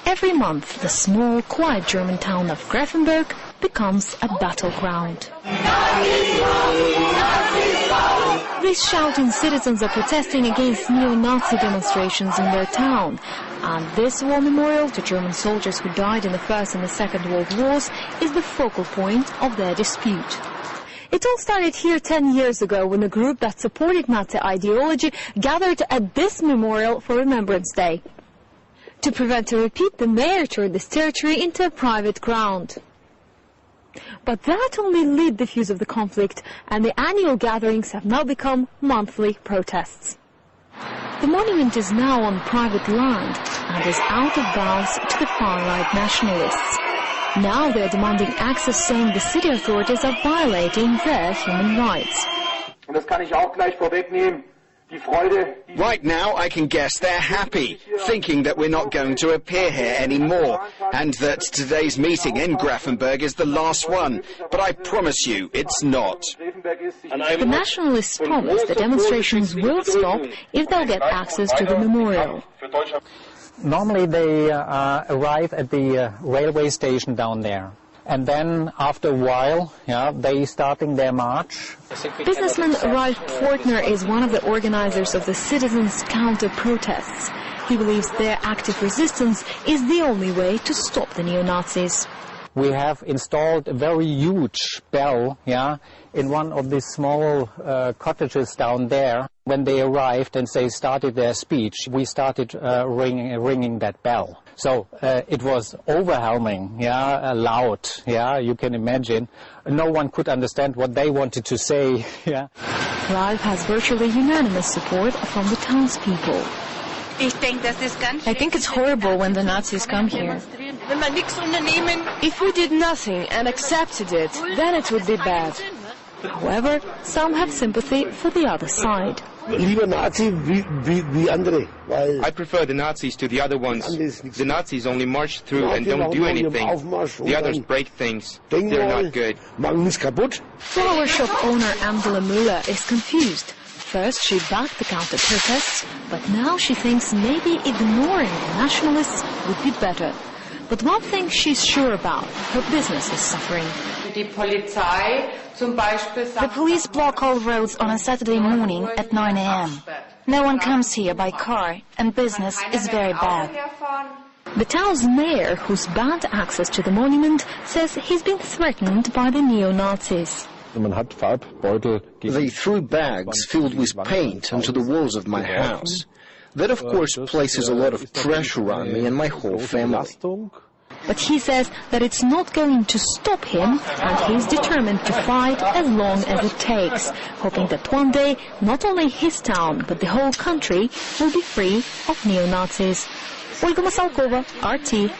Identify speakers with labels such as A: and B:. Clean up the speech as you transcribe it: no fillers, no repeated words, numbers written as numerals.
A: Every month, the small, quiet German town of Grafenberg becomes a battleground. These shouting citizens are protesting against neo-Nazi demonstrations in their town. And this war memorial to German soldiers who died in the First and the Second World Wars is the focal point of their dispute. It all started here 10 years ago when a group that supported Nazi ideology gathered at this memorial for Remembrance Day. To prevent a repeat, the mayor turned this territory into a private ground. But that only lit the fuse of the conflict, and the annual gatherings have now become monthly protests. The monument is now on private land and is out of bounds to the far-right nationalists. Now they're demanding access, saying the city authorities are violating their human rights.
B: Right now, I can guess they're happy, thinking that we're not going to appear here anymore, and that today's meeting in Grafenberg is the last one. But I promise you, it's not.
A: The nationalists promise the demonstrations will stop if they'll get access to the memorial.
C: Normally they arrive at the railway station down there. And then, after a while, they starting their march.
A: Businessman Ralf Fortner is one of the organizers of the citizens' counter-protests. He believes their active resistance is the only way to stop the neo-Nazis.
C: We have installed a very huge bell, in one of these small cottages down there. When they arrived and they started their speech, we started ringing that bell. So it was overwhelming, loud, you can imagine. No one could understand what they wanted to say,
A: Ralf has virtually unanimous support from the townspeople.
D: I think it's horrible when the Nazis come here. If we did nothing and accepted it, then it would be bad.
A: However, some have sympathy for the other side.
E: I prefer the Nazis to the other ones. The Nazis only march through and don't do anything. The others break things. They're not good.
A: Flower shop owner Angela Müller is confused. First, she backed the counter-protests, but now she thinks maybe ignoring the nationalists would be better. But one thing she's sure about, her business is suffering.
F: The police block all roads on a Saturday morning at 9 a.m. No one comes here by car, and business is very bad.
A: The town's mayor, who's banned access to the monument, says he's been threatened by the neo-Nazis.
G: They threw bags filled with paint onto the walls of my house. That, of course, places a lot of pressure on me and my whole family.
A: But he says that it's not going to stop him, and he's determined to fight as long as it takes, hoping that one day not only his town, but the whole country will be free of neo-Nazis. Olga Masalkova, RT.